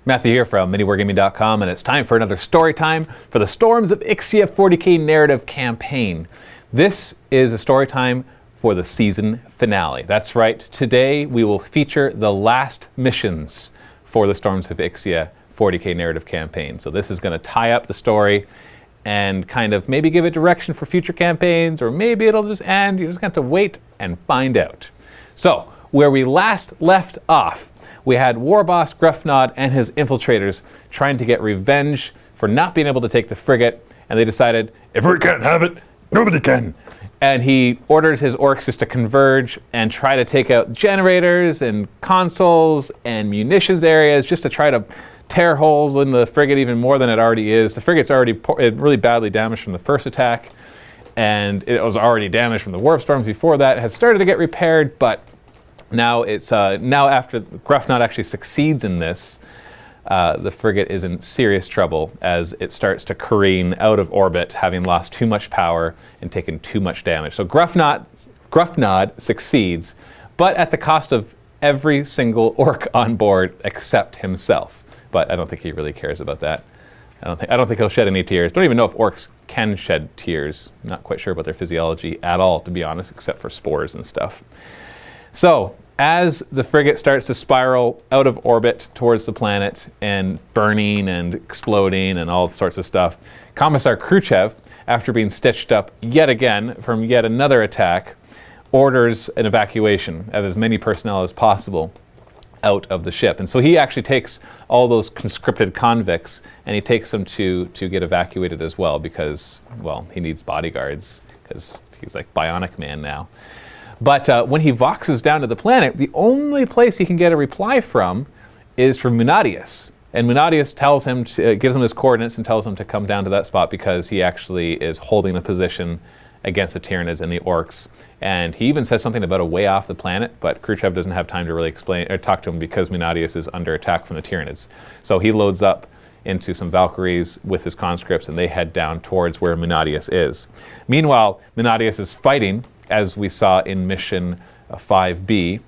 Matthew here from MiniWarGaming.com, and it's time for another story time for the Storms of Ixia 40k narrative campaign. This is a story time for the season finale. That's right, today we will feature the last missions for the Storms of Ixia 40k narrative campaign. So this is going to tie up the story and kind of maybe give it direction for future campaigns, or maybe it'll just end. You just have to wait and find out. So, where we last left off, we had War Boss Gruffnod and his infiltrators trying to get revenge for not being able to take the frigate, and they decided, if we can't have it, nobody can. And he orders his orcs just to converge and try to take out generators and consoles and munitions areas just to try to tear holes in the frigate even more than it already is. The frigate's already really badly damaged from the first attack, and it was already damaged from the warp storms before that. It had started to get repaired, but now it's now after Gruffnod actually succeeds in this, the frigate is in serious trouble as it starts to careen out of orbit, having lost too much power and taken too much damage. So Gruffnod succeeds, but at the cost of every single orc on board except himself. But I don't think he really cares about that. I don't think he'll shed any tears. Don't even know if orcs can shed tears. Not quite sure about their physiology at all, to be honest, except for spores and stuff. So, as the frigate starts to spiral out of orbit towards the planet and burning and exploding and all sorts of stuff, Commissar Khrushchev, after being stitched up yet again from yet another attack, orders an evacuation of as many personnel as possible out of the ship. And so he actually takes all those conscripted convicts and he takes them to get evacuated as well because, well, he needs bodyguards because he's like Bionic Man now. But when he voxes down to the planet, the only place he can get a reply from is from Munadius. And Munadius tells him, gives him his coordinates and tells him to come down to that spot because he actually is holding a position against the Tyranids and the orcs. And he even says something about a way off the planet, but Khrushchev doesn't have time to really explain or talk to him because Munadius is under attack from the Tyranids. So he loads up into some Valkyries with his conscripts and they head down towards where Munadius is. Meanwhile, Munadius is fighting, as we saw in mission 5B,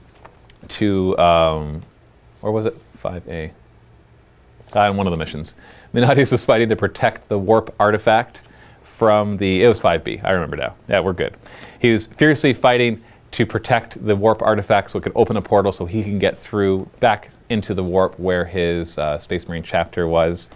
to, or was it 5A? In one of the missions. Munadius was fighting to protect the warp artifact from the, it was 5B, I remember now. Yeah, we're good. He was fiercely fighting to protect the warp artifact so it could open a portal so he can get through back into the warp where his Space Marine chapter was.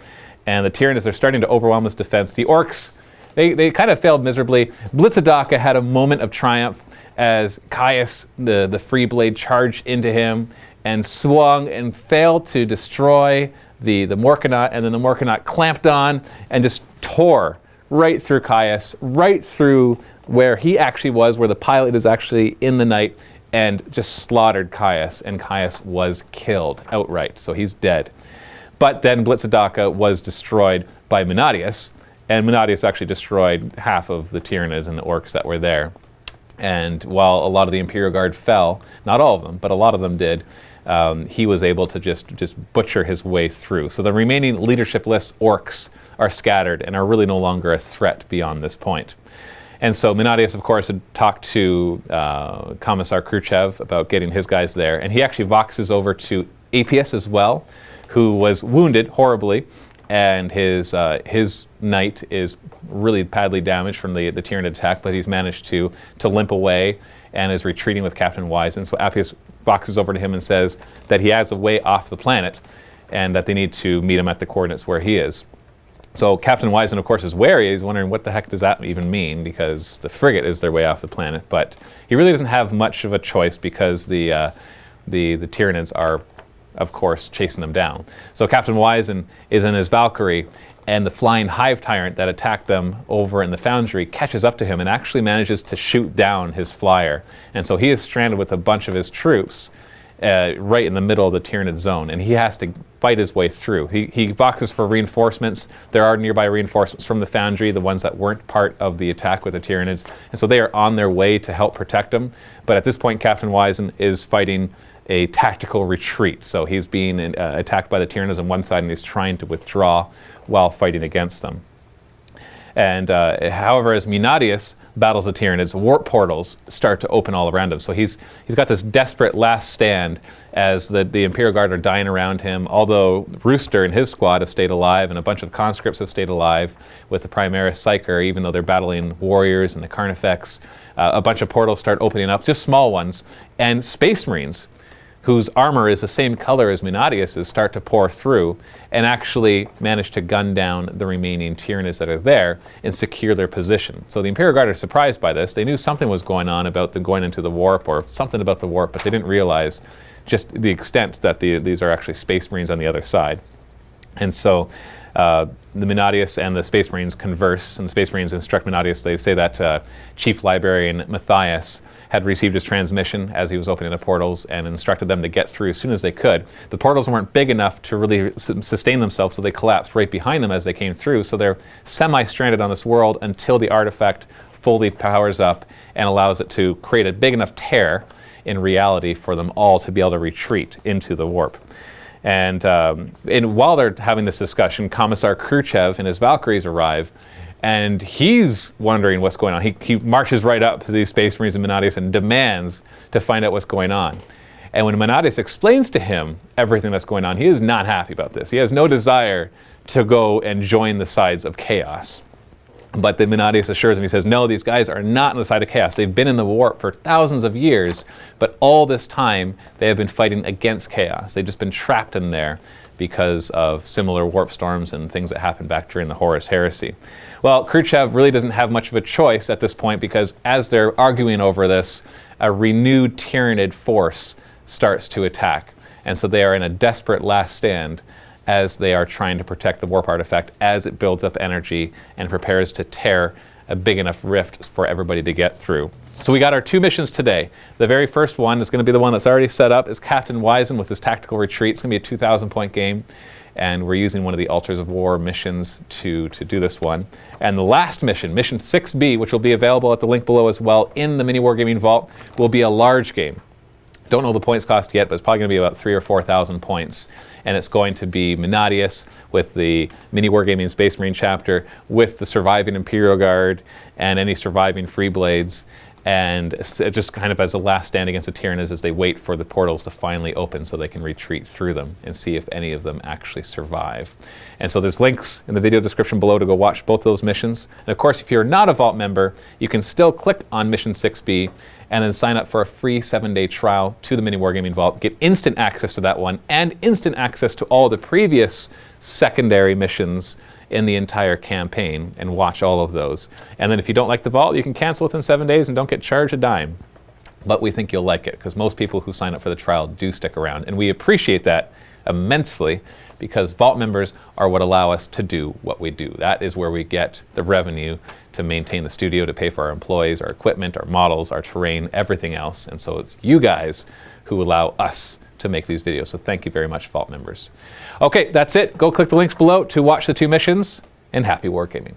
And the Tyranids are starting to overwhelm his defense. The orcs, they kind of failed miserably. Blitzadaka had a moment of triumph as Caius, the Free Blade, charged into him and swung and failed to destroy the Morkanaut, and then the Morkanaut clamped on and just tore right through Caius, right through where he actually was, where the pilot is actually in the night, and just slaughtered Caius, and Caius was killed outright, so he's dead. But then Blitzadaka was destroyed by Munadius, and Munadius actually destroyed half of the Tyranids and the orcs that were there. And while a lot of the Imperial Guard fell, not all of them, but a lot of them did, he was able to just butcher his way through. So the remaining leadership-less orcs are scattered and are really no longer a threat beyond this point. And so Munadius, of course, had talked to Commissar Khrushchev about getting his guys there, and he actually voxes over to Apius as well, who was wounded horribly, and his knight is really badly damaged from the Tyranid attack, but he's managed to limp away and is retreating with Captain Wison. So Apius voxes over to him and says that he has a way off the planet and that they need to meet him at the coordinates where he is. So Captain Wison, of course, is wary. He's wondering what the heck does that even mean, because the frigate is their way off the planet. But he really doesn't have much of a choice because the Tyranids are, of course, chasing them down. So Captain Wison is in his Valkyrie, and the flying hive tyrant that attacked them over in the foundry catches up to him and actually manages to shoot down his flyer. And so he is stranded with a bunch of his troops right in the middle of the Tyranid zone, and he has to fight his way through. He voxes for reinforcements. There are nearby reinforcements from the foundry, the ones that weren't part of the attack with the Tyranids, and so they are on their way to help protect him. But at this point, Captain Wison is fighting a tactical retreat. So he's being attacked by the Tyranids on one side, and he's trying to withdraw while fighting against them. And however, as Munadius battles the Tyranids, warp portals start to open all around him. So he's got this desperate last stand as the Imperial Guard are dying around him, although Rooster and his squad have stayed alive, and a bunch of conscripts have stayed alive with the Primaris Psyker, even though they're battling warriors and the Carnifex. A bunch of portals start opening up, just small ones, and Space Marines, whose armor is the same color as Minadius's, start to pour through and actually manage to gun down the remaining Tyranids that are there and secure their position. So the Imperial Guard are surprised by this. They knew something was going on about them going into the warp, or something about the warp, but they didn't realize just the extent that these are actually Space Marines on the other side. And so the Minadius and the Space Marines converse, and the Space Marines instruct Minadius. They say that Chief Librarian Matthias had received his transmission as he was opening the portals and instructed them to get through as soon as they could. The portals weren't big enough to really sustain themselves, so they collapsed right behind them as they came through. So they're semi-stranded on this world until the artifact fully powers up and allows it to create a big enough tear in reality for them all to be able to retreat into the warp. And while they're having this discussion, Commissar Khrushchev and his Valkyries arrive, and he's wondering what's going on. He marches right up to these Space Marines and Minadius and demands to find out what's going on. And when Minadius explains to him everything that's going on, he is not happy about this. He has no desire to go and join the sides of chaos. But the Minadius assures him, he says, no, these guys are not on the side of chaos. They've been in the warp for thousands of years, but all this time they have been fighting against chaos. They've just been trapped in there because of similar warp storms and things that happened back during the Horus Heresy. Well, Khrushchev really doesn't have much of a choice at this point, because as they're arguing over this, a renewed Tyranid force starts to attack. And so they are in a desperate last stand as they are trying to protect the warp artifact as it builds up energy and prepares to tear a big enough rift for everybody to get through. So we got our 2 missions today. The very first one is going to be the one that's already set up, is Captain Wison with his tactical retreat. It's going to be a 2,000 point game, and we're using one of the Altars of War missions to do this one. And the last mission, Mission 6B, which will be available at the link below as well in the MiniWarGaming Vault, will be a large game. Don't know the points cost yet, but it's probably going to be about 3,000 or 4,000 points. And it's going to be Minadius with the MiniWarGaming Space Marine chapter, with the surviving Imperial Guard and any surviving Free Blades, and just kind of as a last stand against the Tyranids as they wait for the portals to finally open so they can retreat through them and see if any of them actually survive. And so there's links in the video description below to go watch both those missions. And of course, if you're not a Vault member, you can still click on Mission 6B and then sign up for a free 7-day trial to the MiniWarGaming Vault. Get instant access to that one and instant access to all the previous secondary missions in the entire campaign, and watch all of those. And then if you don't like the Vault, you can cancel within 7 days and don't get charged a dime. But we think you'll like it, because most people who sign up for the trial do stick around, and we appreciate that immensely, because Vault members are what allow us to do what we do. That is where we get the revenue to maintain the studio, to pay for our employees, our equipment, our models, our terrain, everything else. And so it's you guys who allow us to make these videos. So thank you very much, Vault members. Okay, that's it. Go click the links below to watch the 2 missions, and happy wargaming.